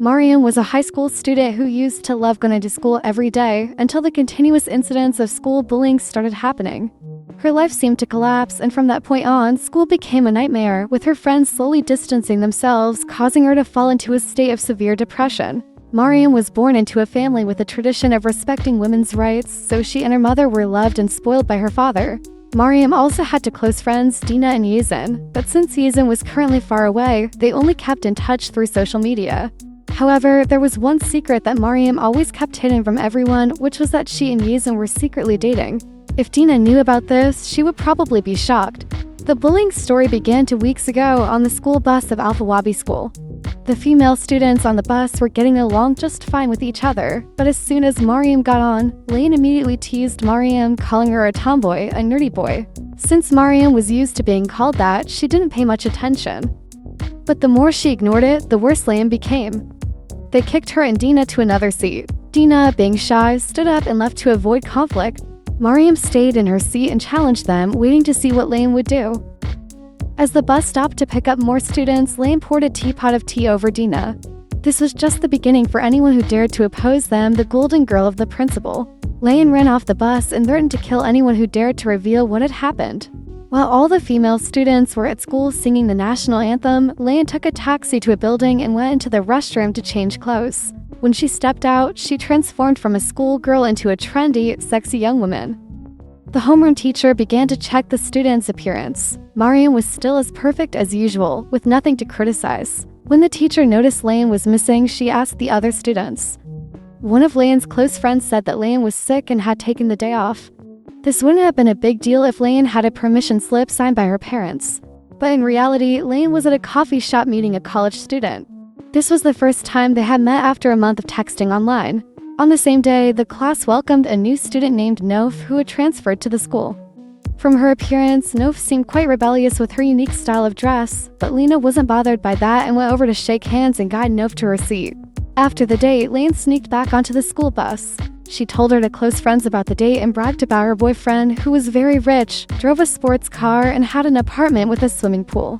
Mariam was a high school student who used to love going to school every day until the continuous incidents of school bullying started happening. Her life seemed to collapse, and from that point on, school became a nightmare, with her friends slowly distancing themselves, causing her to fall into a state of severe depression. Mariam was born into a family with a tradition of respecting women's rights, so she and her mother were loved and spoiled by her father. Mariam also had two close friends, Dina and Yazin, but since Yazin was currently far away, they only kept in touch through social media. However, there was one secret that Mariam always kept hidden from everyone, which was that she and Yazin were secretly dating. If Dina knew about this, she would probably be shocked. The bullying story began 2 weeks ago on the school bus of AlRawabi School. The female students on the bus were getting along just fine with each other, but as soon as Mariam got on, Lane immediately teased Mariam, calling her a tomboy, a nerdy boy. Since Mariam was used to being called that, she didn't pay much attention. But the more she ignored it, the worse Lane became. They kicked her and Dina to another seat. Dina, being shy, stood up and left to avoid conflict. Mariam stayed in her seat and challenged them, waiting to see what Lane would do. As the bus stopped to pick up more students, Lane poured a teapot of tea over Dina. This was just the beginning for anyone who dared to oppose them, the golden girl of the principal. Lane ran off the bus and threatened to kill anyone who dared to reveal what had happened. While all the female students were at school singing the national anthem, Lane took a taxi to a building and went into the restroom to change clothes. When she stepped out, she transformed from a schoolgirl into a trendy, sexy young woman. The homeroom teacher began to check the students' appearance. Mariam was still as perfect as usual, with nothing to criticize. When the teacher noticed Lane was missing, she asked the other students. One of Lane's close friends said that Lane was sick and had taken the day off. This wouldn't have been a big deal if Lane had a permission slip signed by her parents. But in reality, Lane was at a coffee shop meeting a college student. This was the first time they had met after a month of texting online. On the same day, the class welcomed a new student named Nof who had transferred to the school. From her appearance, Nof seemed quite rebellious with her unique style of dress, but Lena wasn't bothered by that and went over to shake hands and guide Nof to her seat. After the date, Lane sneaked back onto the school bus. She told her to close friends about the date and bragged about her boyfriend, who was very rich, drove a sports car, and had an apartment with a swimming pool.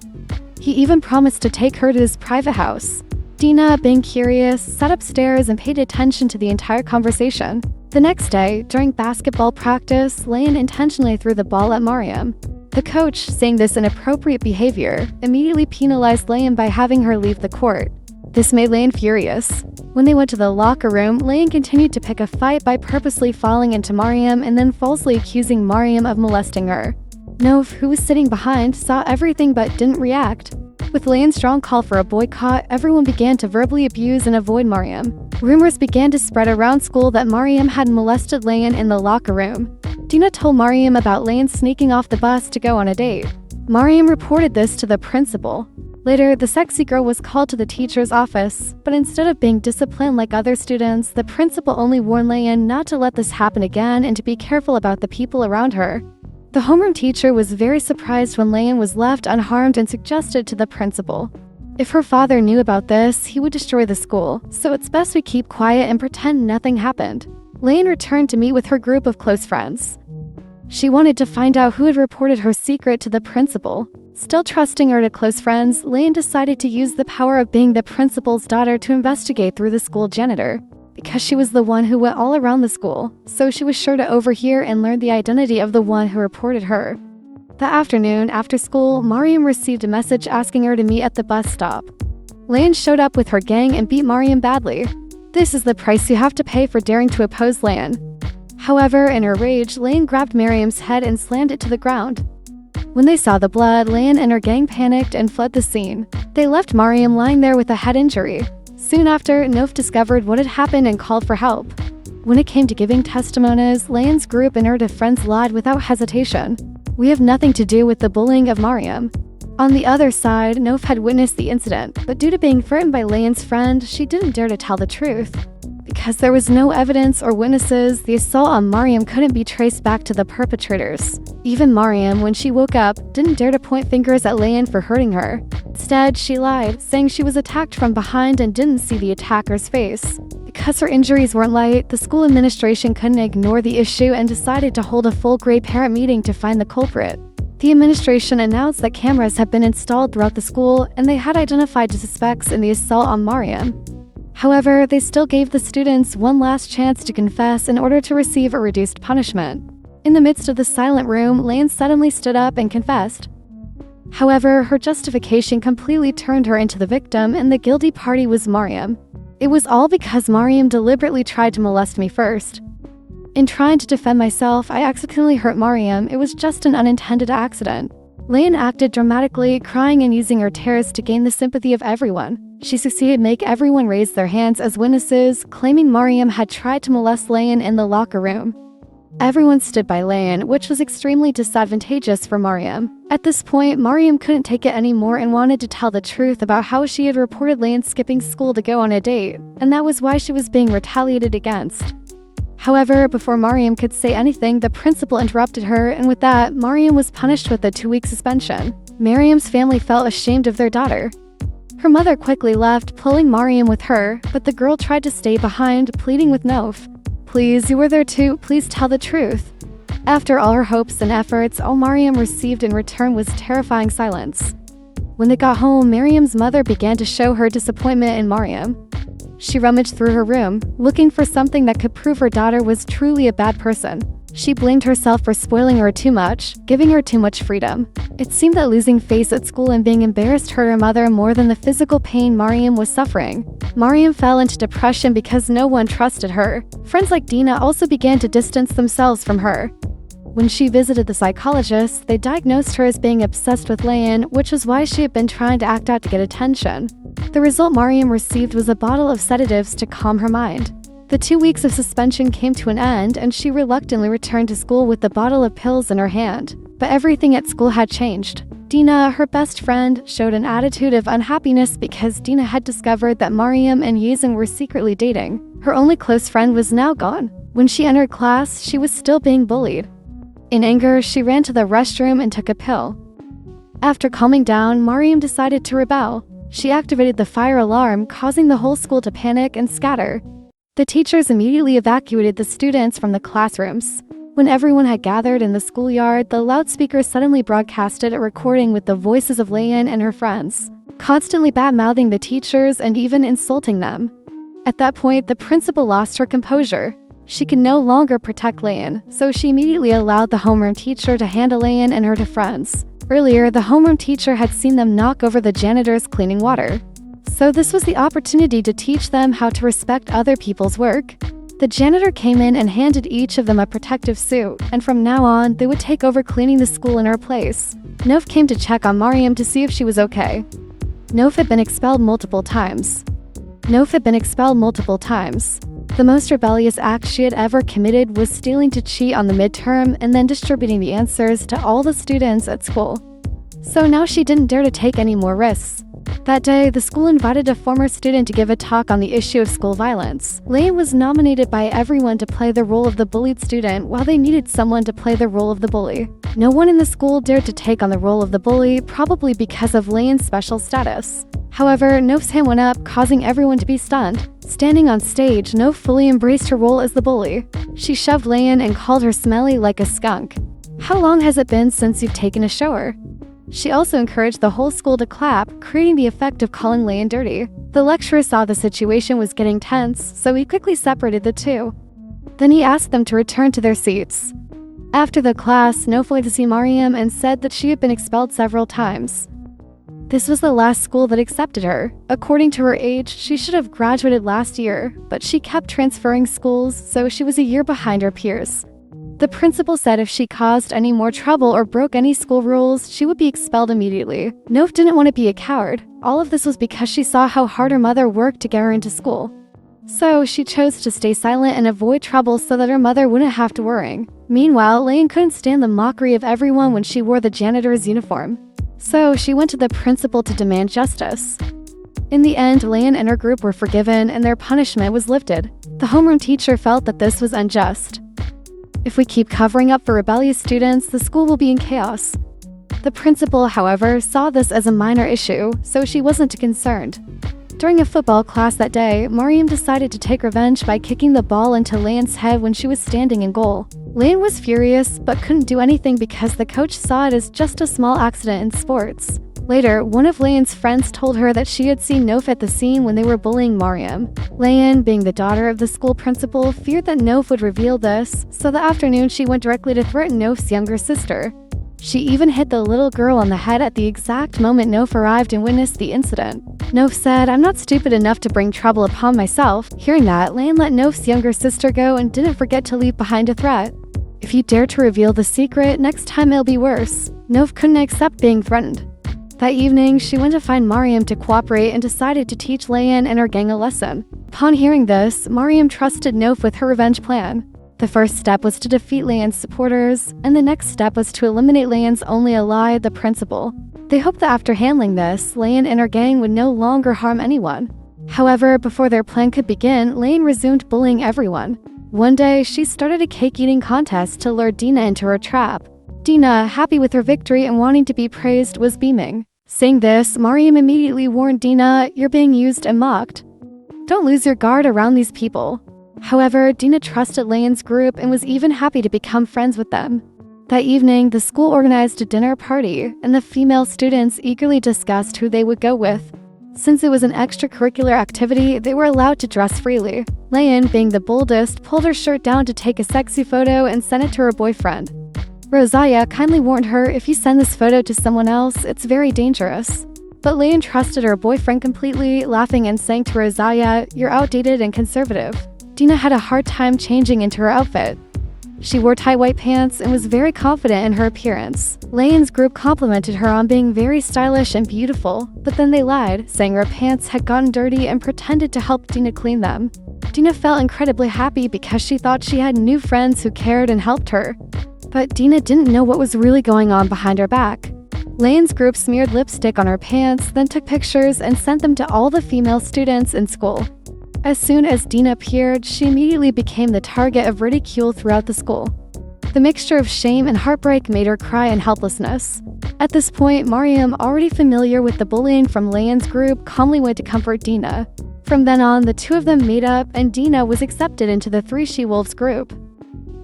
He even promised to take her to his private house. Dina, being curious, sat upstairs and paid attention to the entire conversation. The next day, during basketball practice, Lane intentionally threw the ball at Mariam. The coach, seeing this inappropriate behavior, immediately penalized Lane by having her leave the court. This made Lane furious. When they went to the locker room, Lane continued to pick a fight by purposely falling into Mariam and then falsely accusing Mariam of molesting her. Nof, who was sitting behind, saw everything but didn't react. With Lane's strong call for a boycott, everyone began to verbally abuse and avoid Mariam. Rumors began to spread around school that Mariam had molested Lane in the locker room. Dina told Mariam about Lane sneaking off the bus to go on a date. Mariam reported this to the principal. Later, the sexy girl was called to the teacher's office, but instead of being disciplined like other students, the principal only warned Lane not to let this happen again and to be careful about the people around her. The homeroom teacher was very surprised when Lane was left unharmed and suggested to the principal. If her father knew about this, he would destroy the school, so it's best we keep quiet and pretend nothing happened. Lane returned to meet with her group of close friends. She wanted to find out who had reported her secret to the principal. Still trusting her to close friends, Lane decided to use the power of being the principal's daughter to investigate through the school janitor. Because she was the one who went all around the school, so she was sure to overhear and learn the identity of the one who reported her. That afternoon, after school, Mariam received a message asking her to meet at the bus stop. Lane showed up with her gang and beat Mariam badly. This is the price you have to pay for daring to oppose Lane. However, in her rage, Lane grabbed Mariam's head and slammed it to the ground. When they saw the blood, Lane and her gang panicked and fled the scene. They left Mariam lying there with a head injury. Soon after, Nof discovered what had happened and called for help. When it came to giving testimonies, Lane's group and her friends lied without hesitation. We have nothing to do with the bullying of Mariam. On the other side, Nof had witnessed the incident, but due to being threatened by Lane's friend, she didn't dare to tell the truth. Because there was no evidence or witnesses, the assault on Mariam couldn't be traced back to the perpetrators. Even Mariam, when she woke up, didn't dare to point fingers at Lane for hurting her. Instead, she lied, saying she was attacked from behind and didn't see the attacker's face. Because her injuries weren't light, the school administration couldn't ignore the issue and decided to hold a full-grade parent meeting to find the culprit. The administration announced that cameras had been installed throughout the school and they had identified the suspects in the assault on Mariam. However, they still gave the students one last chance to confess in order to receive a reduced punishment. In the midst of the silent room, Layan suddenly stood up and confessed. However, her justification completely turned her into the victim, and the guilty party was Mariam. It was all because Mariam deliberately tried to molest me first. In trying to defend myself, I accidentally hurt Mariam. It was just an unintended accident. Layan acted dramatically, crying and using her tears to gain the sympathy of everyone. She succeeded in making everyone raise their hands as witnesses, claiming Mariam had tried to molest Layan in the locker room. Everyone stood by Layan, which was extremely disadvantageous for Mariam. At this point, Mariam couldn't take it anymore and wanted to tell the truth about how she had reported Layan skipping school to go on a date, and that was why she was being retaliated against. However, before Mariam could say anything, the principal interrupted her, and with that, Mariam was punished with a 2-week suspension. Mariam's family felt ashamed of their daughter. Her mother quickly left, pulling Mariam with her, but the girl tried to stay behind, pleading with Nof. "Please, you were there too, please tell the truth." After all her hopes and efforts, all Mariam received in return was terrifying silence. When they got home, Mariam's mother began to show her disappointment in Mariam. She rummaged through her room, looking for something that could prove her daughter was truly a bad person. She blamed herself for spoiling her too much, giving her too much freedom. It seemed that losing face at school and being embarrassed hurt her mother more than the physical pain Mariam was suffering. Mariam fell into depression because no one trusted her. Friends like Dina also began to distance themselves from her. When she visited the psychologist, they diagnosed her as being obsessed with Layan, which was why she had been trying to act out to get attention. The result Mariam received was a bottle of sedatives to calm her mind. The 2 weeks of suspension came to an end, and she reluctantly returned to school with the bottle of pills in her hand. But everything at school had changed. Dina, her best friend, showed an attitude of unhappiness because Dina had discovered that Mariam and Yazan were secretly dating. Her only close friend was now gone. When she entered class, she was still being bullied. In anger, she ran to the restroom and took a pill. After calming down, Mariam decided to rebel. She activated the fire alarm, causing the whole school to panic and scatter. The teachers immediately evacuated the students from the classrooms. When everyone had gathered in the schoolyard, the loudspeaker suddenly broadcasted a recording with the voices of Layan and her friends, constantly bad-mouthing the teachers and even insulting them. At that point, the principal lost her composure. She could no longer protect Layan, so she immediately allowed the homeroom teacher to handle Layan and her to friends. Earlier, the homeroom teacher had seen them knock over the janitor's cleaning water. So this was the opportunity to teach them how to respect other people's work. The janitor came in and handed each of them a protective suit, and from now on, they would take over cleaning the school in her place. Nof came to check on Mariam to see if she was okay. Nof had been expelled multiple times. The most rebellious act she had ever committed was stealing to cheat on the midterm and then distributing the answers to all the students at school. So now she didn't dare to take any more risks. That day, the school invited a former student to give a talk on the issue of school violence. Layan was nominated by everyone to play the role of the bullied student while they needed someone to play the role of the bully. No one in the school dared to take on the role of the bully, probably because of Layan's special status. However, Nof's hand went up, causing everyone to be stunned. Standing on stage, Nof fully embraced her role as the bully. She shoved Layan and called her smelly like a skunk. "How long has it been since you've taken a shower?" She also encouraged the whole school to clap, creating the effect of calling Layan dirty. The lecturer saw the situation was getting tense, so he quickly separated the two. Then he asked them to return to their seats. After the class, Nof went to see Mariam and said that she had been expelled several times. This was the last school that accepted her. According to her age, she should have graduated last year, but she kept transferring schools, so she was a year behind her peers. The principal said if she caused any more trouble or broke any school rules, she would be expelled immediately. Nof didn't want to be a coward. All of this was because she saw how hard her mother worked to get her into school. So she chose to stay silent and avoid trouble so that her mother wouldn't have to worry. Meanwhile, Layan couldn't stand the mockery of everyone when she wore the janitor's uniform. So she went to the principal to demand justice. In the end, Layan and her group were forgiven and their punishment was lifted. The homeroom teacher felt that this was unjust. If we keep covering up for rebellious students, the school will be in chaos. The principal, however, saw this as a minor issue, so she wasn't too concerned. During a football class that day, Mariam decided to take revenge by kicking the ball into Layan's head when she was standing in goal. Layan was furious, but couldn't do anything because the coach saw it as just a small accident in sports. Later, one of Layan's friends told her that she had seen Nof at the scene when they were bullying Mariam. Layan, being the daughter of the school principal, feared that Nof would reveal this, so that afternoon she went directly to threaten Nof's younger sister. She even hit the little girl on the head at the exact moment Nof arrived and witnessed the incident. Nof said, "I'm not stupid enough to bring trouble upon myself." Hearing that, Layan let Nof's younger sister go and didn't forget to leave behind a threat. "If you dare to reveal the secret, next time it'll be worse." Nof couldn't accept being threatened. That evening, she went to find Mariam to cooperate and decided to teach Layan and her gang a lesson. Upon hearing this, Mariam trusted Nof with her revenge plan. The first step was to defeat Layan's supporters, and the next step was to eliminate Layan's only ally, the principal. They hoped that after handling this, Layan and her gang would no longer harm anyone. However, before their plan could begin, Layan resumed bullying everyone. One day, she started a cake-eating contest to lure Dina into her trap. Dina, happy with her victory and wanting to be praised, was beaming. Seeing this, Mariam immediately warned Dina, "You're being used and mocked. Don't lose your guard around these people." However, Dina trusted Layan's group and was even happy to become friends with them. That evening, the school organized a dinner party, and the female students eagerly discussed who they would go with. Since it was an extracurricular activity, they were allowed to dress freely. Layan, being the boldest, pulled her shirt down to take a sexy photo and sent it to her boyfriend. Rosalia kindly warned her, "If you send this photo to someone else, it's very dangerous." But Layan trusted her boyfriend completely, laughing and saying to Rosalia, "You're outdated and conservative." Dina had a hard time changing into her outfit. She wore tight white pants and was very confident in her appearance. Layan's group complimented her on being very stylish and beautiful, but then they lied, saying her pants had gotten dirty and pretended to help Dina clean them. Dina felt incredibly happy because she thought she had new friends who cared and helped her. But Dina didn't know what was really going on behind her back. Layan's group smeared lipstick on her pants, then took pictures and sent them to all the female students in school. As soon as Dina appeared, she immediately became the target of ridicule throughout the school. The mixture of shame and heartbreak made her cry in helplessness. At this point, Mariam, already familiar with the bullying from Layan's group, calmly went to comfort Dina. From then on, the two of them made up, and Dina was accepted into the Three She-Wolves group.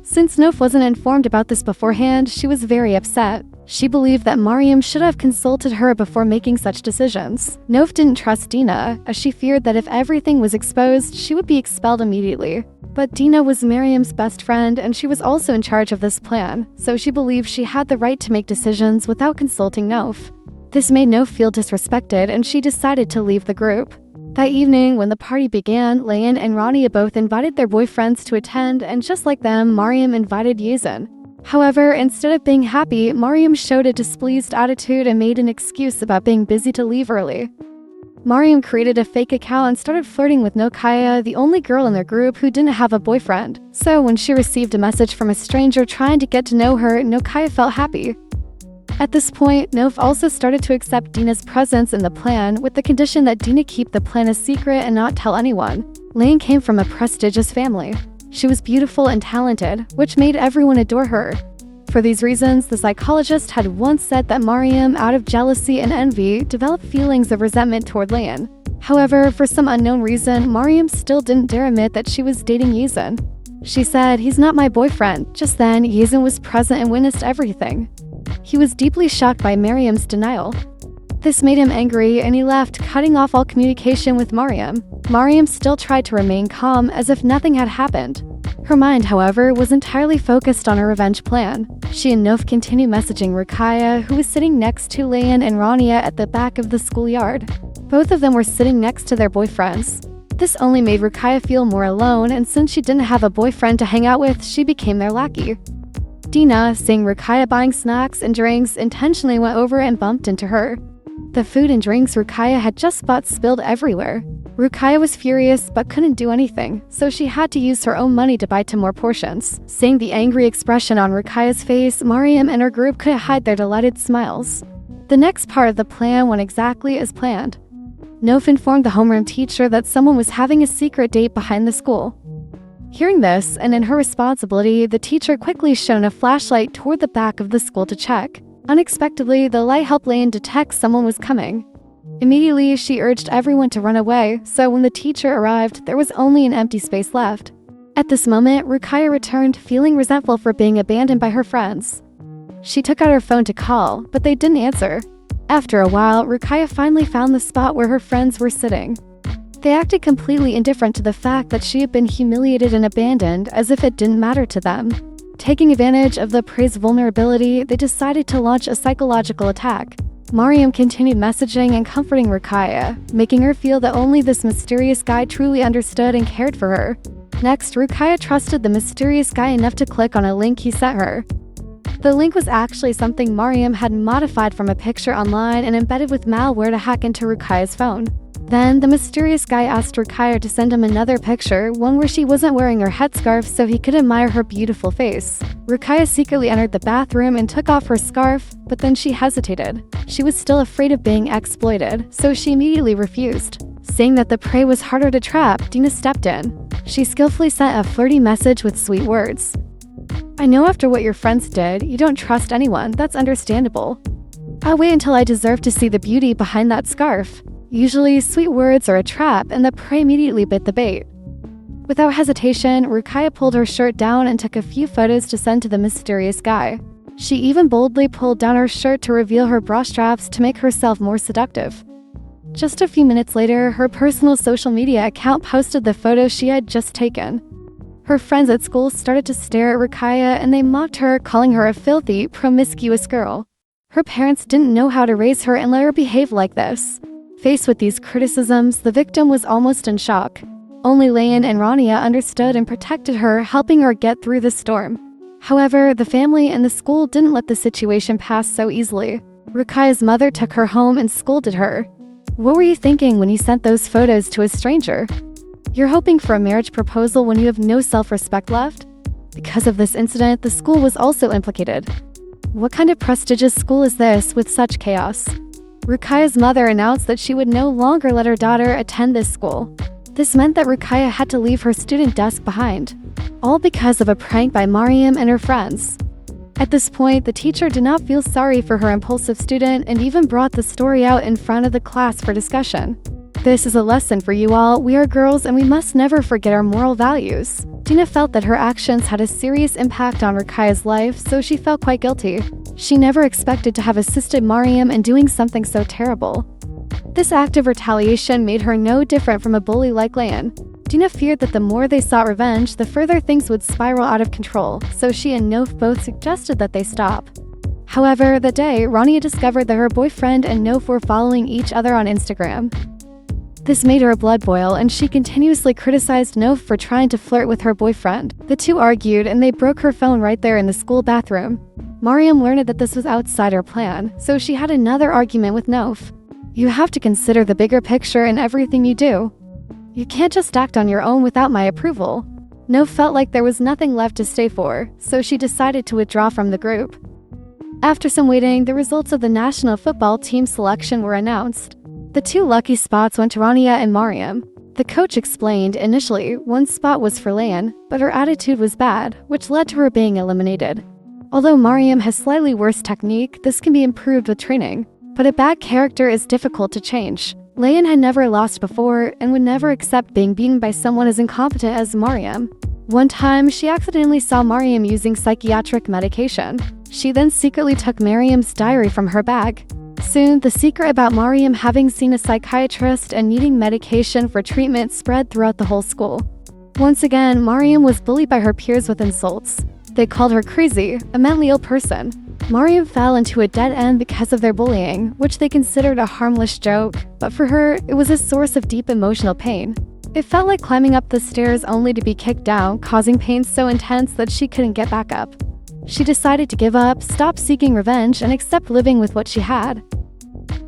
Since Nof wasn't informed about this beforehand, she was very upset. She believed that Mariam should have consulted her before making such decisions. Nof didn't trust Dina, as she feared that if everything was exposed, she would be expelled immediately. But Dina was Mariam's best friend, and she was also in charge of this plan, so she believed she had the right to make decisions without consulting Nof. This made Nof feel disrespected, and she decided to leave the group. That evening, when the party began, Layan and Rania both invited their boyfriends to attend, and just like them, Mariam invited Yuzin. However, instead of being happy, Mariam showed a displeased attitude and made an excuse about being busy to leave early. Mariam created a fake account and started flirting with Nokaya, the only girl in their group who didn't have a boyfriend. So when she received a message from a stranger trying to get to know her, Nokaya felt happy. At this point, Nof also started to accept Dina's presence in the plan, with the condition that Dina keep the plan a secret and not tell anyone. Layan came from a prestigious family. She was beautiful and talented, which made everyone adore her. For these reasons, the psychologist had once said that Mariam, out of jealousy and envy, developed feelings of resentment toward Layan. However, for some unknown reason, Mariam still didn't dare admit that she was dating Yuzin. She said, "He's not my boyfriend." Just then, Yuzin was present and witnessed everything. He was deeply shocked by Mariam's denial. This made him angry, and he left, cutting off all communication with Mariam. Mariam still tried to remain calm, as if nothing had happened. Her mind, however, was entirely focused on her revenge plan. She and Nof continued messaging Rukiah, who was sitting next to Layan and Rania at the back of the schoolyard. Both of them were sitting next to their boyfriends. This only made Rukiah feel more alone, and since she didn't have a boyfriend to hang out with, she became their lackey. Dina, seeing Rukiah buying snacks and drinks, intentionally went over and bumped into her. The food and drinks Rukiah had just bought spilled everywhere. Rukiah was furious but couldn't do anything, so she had to use her own money to buy 10 more portions. Seeing the angry expression on Rukiah's face, Mariam and her group couldn't hide their delighted smiles. The next part of the plan went exactly as planned. Nof informed the homeroom teacher that someone was having a secret date behind the school. Hearing this, and in her responsibility, the teacher quickly shone a flashlight toward the back of the school to check. Unexpectedly, the light helped Layan detect someone was coming. Immediately, she urged everyone to run away, so when the teacher arrived, there was only an empty space left. At this moment, Rukiah returned, feeling resentful for being abandoned by her friends. She took out her phone to call, but they didn't answer. After a while, Rukiah finally found the spot where her friends were sitting. They acted completely indifferent to the fact that she had been humiliated and abandoned, as if it didn't matter to them. Taking advantage of the prey's vulnerability, they decided to launch a psychological attack. Mariam continued messaging and comforting Rukiah, making her feel that only this mysterious guy truly understood and cared for her. Next, Rukiah trusted the mysterious guy enough to click on a link he sent her. The link was actually something Mariam had modified from a picture online and embedded with malware to hack into Rukiah's phone. Then, the mysterious guy asked Rukiah to send him another picture, one where she wasn't wearing her headscarf so he could admire her beautiful face. Rukiah secretly entered the bathroom and took off her scarf, but then she hesitated. She was still afraid of being exploited, so she immediately refused. Seeing that the prey was harder to trap, Dina stepped in. She skillfully sent a flirty message with sweet words. "I know after what your friends did, you don't trust anyone, that's understandable. I'll wait until I deserve to see the beauty behind that scarf." Usually, sweet words are a trap, and the prey immediately bit the bait. Without hesitation, Rukiah pulled her shirt down and took a few photos to send to the mysterious guy. She even boldly pulled down her shirt to reveal her bra straps to make herself more seductive. Just a few minutes later, her personal social media account posted the photos she had just taken. Her friends at school started to stare at Rukiah and they mocked her, calling her a filthy, promiscuous girl. Her parents didn't know how to raise her and let her behave like this. Faced with these criticisms, the victim was almost in shock. Only Layan and Rania understood and protected her, helping her get through the storm. However, the family and the school didn't let the situation pass so easily. Rukiah's mother took her home and scolded her. "What were you thinking when you sent those photos to a stranger? You're hoping for a marriage proposal when you have no self-respect left?" Because of this incident, the school was also implicated. What kind of prestigious school is this with such chaos? Rukiah's mother announced that she would no longer let her daughter attend this school. This meant that Rukiah had to leave her student desk behind, all because of a prank by Mariam and her friends. At this point, the teacher did not feel sorry for her impulsive student and even brought the story out in front of the class for discussion. "This is a lesson for you all. We are girls and we must never forget our moral values." Dina felt that her actions had a serious impact on Rukiah's life, so she felt quite guilty. She never expected to have assisted Mariam in doing something so terrible. This act of retaliation made her no different from a bully like Layan. Dina feared that the more they sought revenge, the further things would spiral out of control, so she and Nof both suggested that they stop. However, that day, Rania discovered that her boyfriend and Nof were following each other on Instagram. This made her blood boil, and she continuously criticized Nof for trying to flirt with her boyfriend. The two argued, and they broke her phone right there in the school bathroom. Mariam learned that this was outside her plan, so she had another argument with Nof. "You have to consider the bigger picture in everything you do. You can't just act on your own without my approval." Nof felt like there was nothing left to stay for, so she decided to withdraw from the group. After some waiting, the results of the national football team selection were announced. The two lucky spots went to Rania and Mariam. The coach explained initially one spot was for Layan, but her attitude was bad, which led to her being eliminated. Although Mariam has slightly worse technique, this can be improved with training. But a bad character is difficult to change. Layan had never lost before and would never accept being beaten by someone as incompetent as Mariam. One time, she accidentally saw Mariam using psychiatric medication. She then secretly took Mariam's diary from her bag. Soon, the secret about Mariam having seen a psychiatrist and needing medication for treatment spread throughout the whole school. Once again, Mariam was bullied by her peers with insults. They called her crazy, a mentally ill person. Mariam fell into a dead end because of their bullying, which they considered a harmless joke, but for her, it was a source of deep emotional pain. It felt like climbing up the stairs only to be kicked down, causing pain so intense that she couldn't get back up. She decided to give up, stop seeking revenge, and accept living with what she had.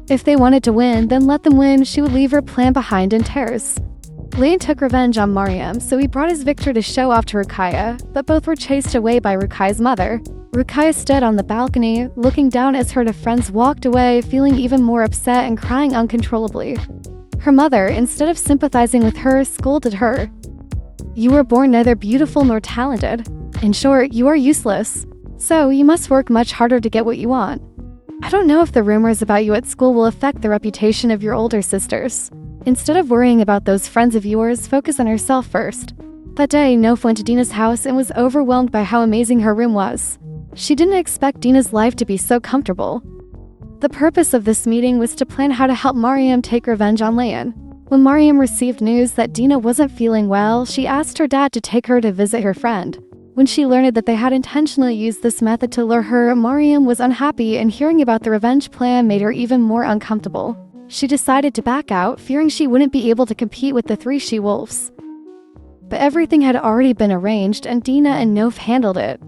If they wanted to win, then let them win. She would leave her plan behind in tears. Layan took revenge on Mariam, so he brought his victory to show off to Rukiah, but both were chased away by Rukiah's mother. Rukiah stood on the balcony, looking down as her friends walked away, feeling even more upset and crying uncontrollably. Her mother, instead of sympathizing with her, scolded her. "You were born neither beautiful nor talented. In short, you are useless. So you must work much harder to get what you want. I don't know if the rumors about you at school will affect the reputation of your older sisters. Instead of worrying about those friends of yours, focus on yourself first." That day, Nof went to Dina's house and was overwhelmed by how amazing her room was. She didn't expect Dina's life to be so comfortable. The purpose of this meeting was to plan how to help Mariam take revenge on Layan. When Mariam received news that Dina wasn't feeling well, she asked her dad to take her to visit her friend. When she learned that they had intentionally used this method to lure her, Mariam was unhappy, and hearing about the revenge plan made her even more uncomfortable. She decided to back out, fearing she wouldn't be able to compete with the 3 she-wolves. But everything had already been arranged, and Dina and Nof handled it.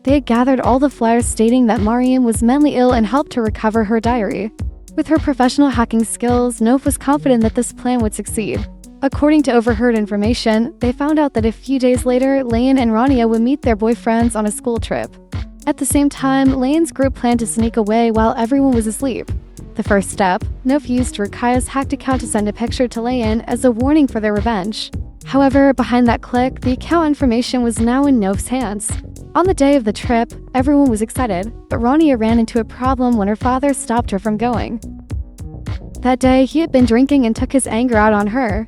They had gathered all the flyers stating that Mariam was mentally ill and helped her recover her diary. With her professional hacking skills, Nof was confident that this plan would succeed. According to overheard information, they found out that a few days later, Layan and Rania would meet their boyfriends on a school trip. At the same time, Layan's group planned to sneak away while everyone was asleep. The first step, Nof used Rukaya's hacked account to send a picture to Layan as a warning for their revenge. However, behind that click, the account information was now in Nof's hands. On the day of the trip, everyone was excited, but Rania ran into a problem when her father stopped her from going. That day, he had been drinking and took his anger out on her.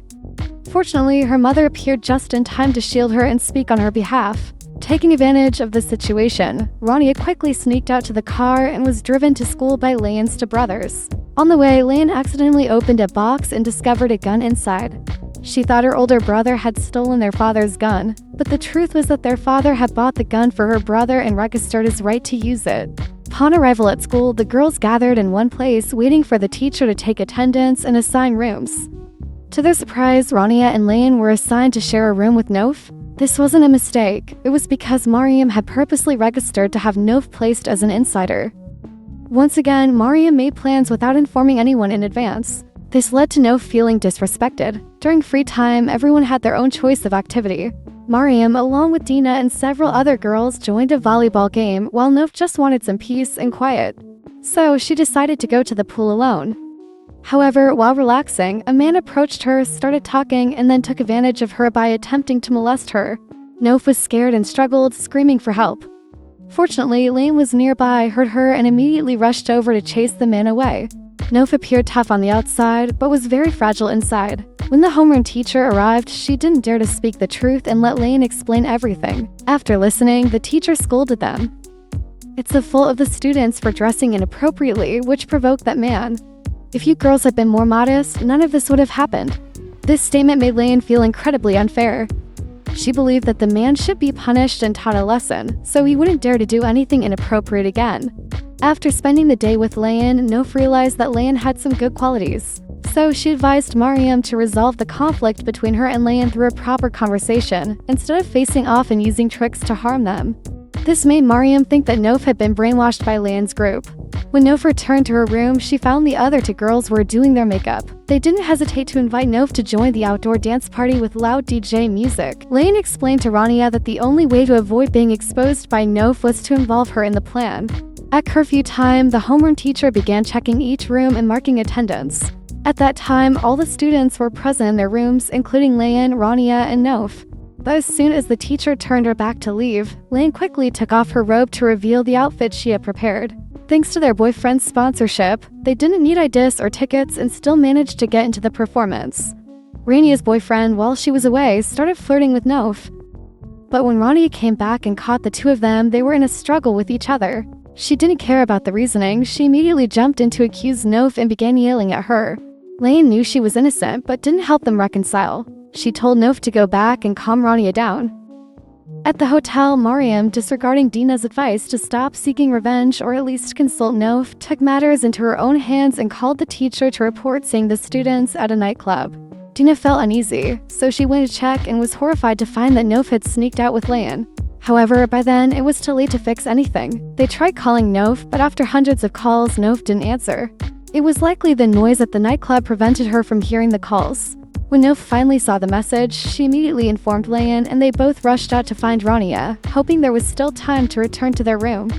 Fortunately, her mother appeared just in time to shield her and speak on her behalf. Taking advantage of the situation, Rania quickly sneaked out to the car and was driven to school by Layan's stepbrothers. On the way, Layan accidentally opened a box and discovered a gun inside. She thought her older brother had stolen their father's gun, but the truth was that their father had bought the gun for her brother and registered his right to use it. Upon arrival at school, the girls gathered in one place, waiting for the teacher to take attendance and assign rooms. To their surprise, Rania and Layan were assigned to share a room with Nof. This wasn't a mistake. It was because Mariam had purposely registered to have Nof placed as an insider. Once again, Mariam made plans without informing anyone in advance. This led to Nof feeling disrespected. During free time, everyone had their own choice of activity. Mariam, along with Dina and several other girls, joined a volleyball game, while Nof just wanted some peace and quiet. So she decided to go to the pool alone. However, while relaxing, a man approached her, started talking, and then took advantage of her by attempting to molest her. Nof was scared and struggled, screaming for help. Fortunately, Layan was nearby, heard her, and immediately rushed over to chase the man away. Nof appeared tough on the outside, but was very fragile inside. When the homeroom teacher arrived, she didn't dare to speak the truth and let Layan explain everything. After listening, the teacher scolded them. It's the fault of the students for dressing inappropriately, which provoked that man. If you girls had been more modest, none of this would have happened. This statement made Layan feel incredibly unfair. She believed that the man should be punished and taught a lesson, so he wouldn't dare to do anything inappropriate again. After spending the day with Layan, Nof realized that Layan had some good qualities. So she advised Mariam to resolve the conflict between her and Layan through a proper conversation, instead of facing off and using tricks to harm them. This made Mariam think that Nof had been brainwashed by Layan's group. When Nof returned to her room, she found the other 2 girls were doing their makeup. They didn't hesitate to invite Nof to join the outdoor dance party with loud DJ music. Layan explained to Rania that the only way to avoid being exposed by Nof was to involve her in the plan. At curfew time, the homeroom teacher began checking each room and marking attendance. At that time, all the students were present in their rooms, including Layan, Rania, and Nof. But as soon as the teacher turned her back to leave, Layan quickly took off her robe to reveal the outfit she had prepared. Thanks to their boyfriend's sponsorship, they didn't need IDs or tickets and still managed to get into the performance. Rania's boyfriend, while she was away, started flirting with Nof. But when Rania came back and caught the 2 of them, they were in a struggle with each other. She didn't care about the reasoning. She immediately jumped in to accuse Nof and began yelling at her. Layan knew she was innocent, but didn't help them reconcile. She told Nof to go back and calm Rania down. At the hotel, Mariam, disregarding Dina's advice to stop seeking revenge or at least consult Nof, took matters into her own hands and called the teacher to report seeing the students at a nightclub. Dina felt uneasy, so she went to check and was horrified to find that Nof had sneaked out with Layan. However, by then, it was too late to fix anything. They tried calling Nof, but after hundreds of calls, Nof didn't answer. It was likely the noise at the nightclub prevented her from hearing the calls. When Nof finally saw the message, she immediately informed Layan, and they both rushed out to find Rania, hoping there was still time to return to their room.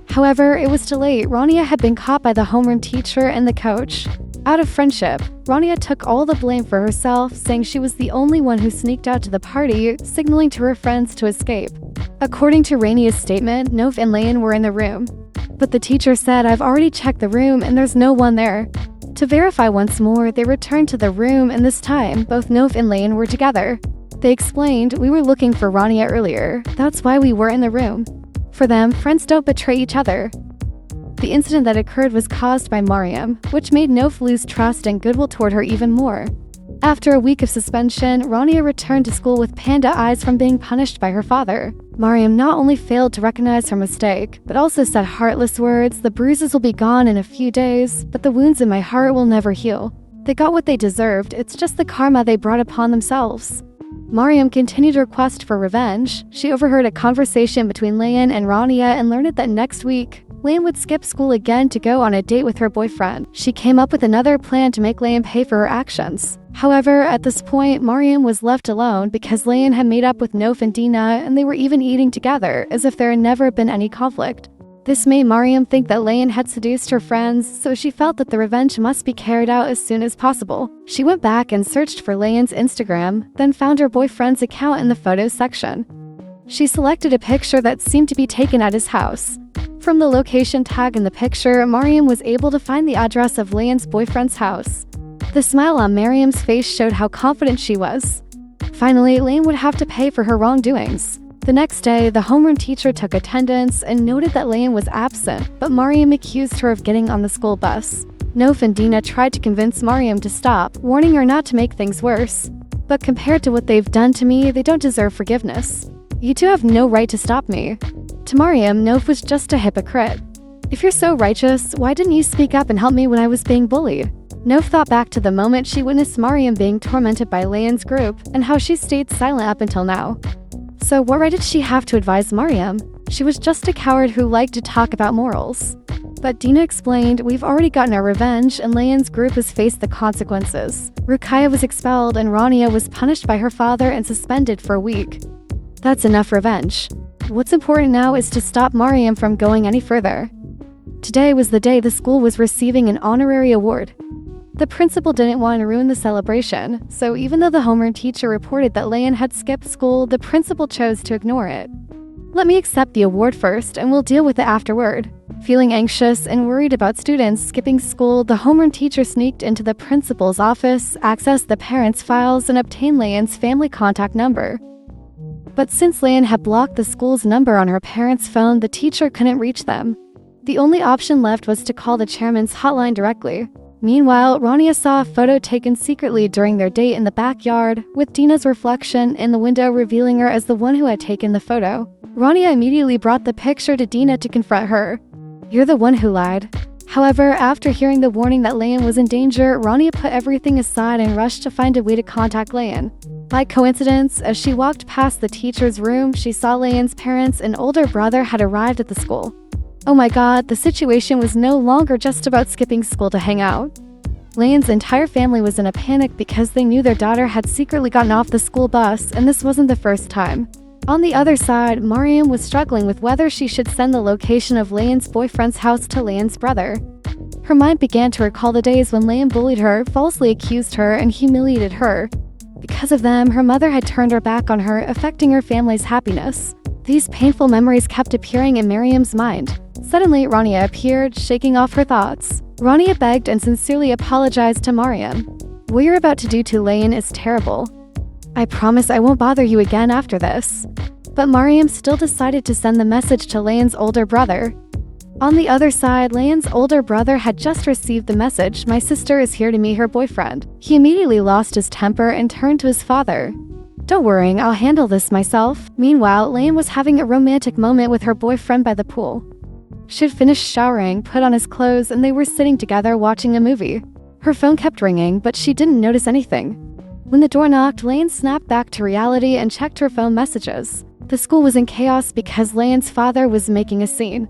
However, it was too late. Rania had been caught by the homeroom teacher and the coach. Out of friendship, Rania took all the blame for herself, saying she was the only one who sneaked out to the party, signaling to her friends to escape. According to Rania's statement, Nof and Layan were in the room. But the teacher said, "I've already checked the room and there's no one there." To verify once more, they returned to the room, and this time, both Nof and Layan were together. They explained, "We were looking for Rania earlier. That's why we were in the room." For them, friends don't betray each other. The incident that occurred was caused by Mariam, which made Nof lose trust and goodwill toward her even more. After a week of suspension, Rania returned to school with panda eyes from being punished by her father. Mariam not only failed to recognize her mistake, but also said heartless words, "The bruises will be gone in a few days, but the wounds in my heart will never heal." They got what they deserved, it's just the karma they brought upon themselves. Mariam continued her quest for revenge. She overheard a conversation between Layan and Rania and learned that next week, Layan would skip school again to go on a date with her boyfriend. She came up with another plan to make Layan pay for her actions. However, at this point, Mariam was left alone because Layan had made up with Nof and Dina, and they were even eating together, as if there had never been any conflict. This made Mariam think that Layan had seduced her friends, so she felt that the revenge must be carried out as soon as possible. She went back and searched for Layan's Instagram, then found her boyfriend's account in the photos section. She selected a picture that seemed to be taken at his house. From the location tag in the picture, Mariam was able to find the address of Layan's boyfriend's house. The smile on Mariam's face showed how confident she was. Finally, Layan would have to pay for her wrongdoings. The next day, the homeroom teacher took attendance and noted that Layan was absent, but Mariam accused her of getting on the school bus. Nof and Dina tried to convince Mariam to stop, warning her not to make things worse. But compared to what they've done to me, they don't deserve forgiveness. You two have no right to stop me. To Mariam, Nof was just a hypocrite. If you're so righteous, why didn't you speak up and help me when I was being bullied? Nof thought back to the moment she witnessed Mariam being tormented by Layan's group and how she stayed silent up until now. So what right did she have to advise Mariam? She was just a coward who liked to talk about morals. But Dina explained, "We've already gotten our revenge and Layan's group has faced the consequences. Ruqayya was expelled and Rania was punished by her father and suspended for a week. That's enough revenge. What's important now is to stop Mariam from going any further." Today was the day the school was receiving an honorary award. The principal didn't want to ruin the celebration, so even though the homeroom teacher reported that Layan had skipped school, the principal chose to ignore it. "Let me accept the award first, and we'll deal with it afterward." Feeling anxious and worried about students skipping school, the homeroom teacher sneaked into the principal's office, accessed the parents' files, and obtained Layan's family contact number. But since Layan had blocked the school's number on her parents' phone, the teacher couldn't reach them. The only option left was to call the chairman's hotline directly. Meanwhile, Rania saw a photo taken secretly during their date in the backyard, with Dina's reflection in the window revealing her as the one who had taken the photo. Rania immediately brought the picture to Dina to confront her. "You're the one who lied." However, after hearing the warning that Layan was in danger, Rania put everything aside and rushed to find a way to contact Layan. By coincidence, as she walked past the teacher's room, she saw Layan's parents and older brother had arrived at the school. Oh my god, the situation was no longer just about skipping school to hang out. Layan's entire family was in a panic because they knew their daughter had secretly gotten off the school bus, and this wasn't the first time. On the other side, Mariam was struggling with whether she should send the location of Layan's boyfriend's house to Layan's brother. Her mind began to recall the days when Layan bullied her, falsely accused her, and humiliated her. Because of them, her mother had turned her back on her, affecting her family's happiness. These painful memories kept appearing in Mariam's mind. Suddenly, Rania appeared, shaking off her thoughts. Rania begged and sincerely apologized to Mariam. "What you're about to do to Layan is terrible. I promise I won't bother you again after this." But Mariam still decided to send the message to Layan's older brother. On the other side, Layan's older brother had just received the message, "My sister is here to meet her boyfriend." He immediately lost his temper and turned to his father. "Don't worry, I'll handle this myself." Meanwhile, Layan was having a romantic moment with her boyfriend by the pool. She had finished showering, put on his clothes, and they were sitting together watching a movie. Her phone kept ringing, but she didn't notice anything. When the door knocked, Layan snapped back to reality and checked her phone messages. The school was in chaos because Layan's father was making a scene.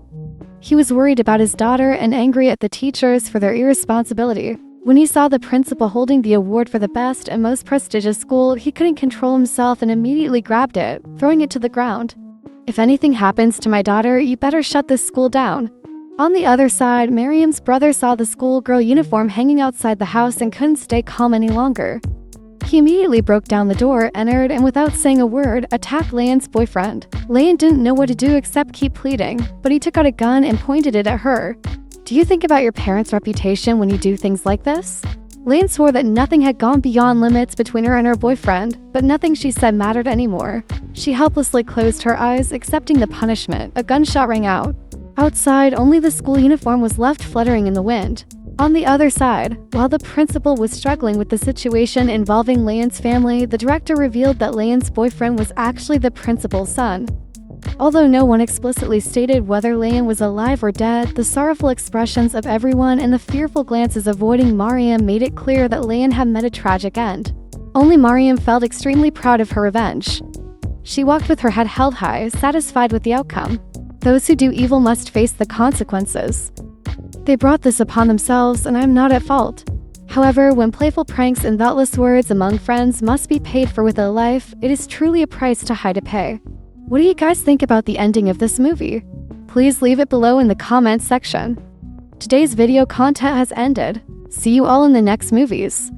He was worried about his daughter and angry at the teachers for their irresponsibility. When he saw the principal holding the award for the best and most prestigious school, he couldn't control himself and immediately grabbed it, throwing it to the ground. "If anything happens to my daughter, you better shut this school down." On the other side, Mariam's brother saw the schoolgirl uniform hanging outside the house and couldn't stay calm any longer. He immediately broke down the door, entered, and without saying a word, attacked Layan's boyfriend. Layan didn't know what to do except keep pleading, but he took out a gun and pointed it at her. "Do you think about your parents' reputation when you do things like this?" Layan swore that nothing had gone beyond limits between her and her boyfriend, but nothing she said mattered anymore. She helplessly closed her eyes, accepting the punishment. A gunshot rang out. Outside, only the school uniform was left fluttering in the wind. On the other side, while the principal was struggling with the situation involving Layan's family, the director revealed that Layan's boyfriend was actually the principal's son. Although no one explicitly stated whether Layan was alive or dead, the sorrowful expressions of everyone and the fearful glances avoiding Mariam made it clear that Layan had met a tragic end. Only Mariam felt extremely proud of her revenge. She walked with her head held high, satisfied with the outcome. Those who do evil must face the consequences. They brought this upon themselves, and I am not at fault. However, when playful pranks and thoughtless words among friends must be paid for with a life, it is truly a price too high to pay. What do you guys think about the ending of this movie? Please leave it below in the comments section. Today's video content has ended. See you all in the next movies.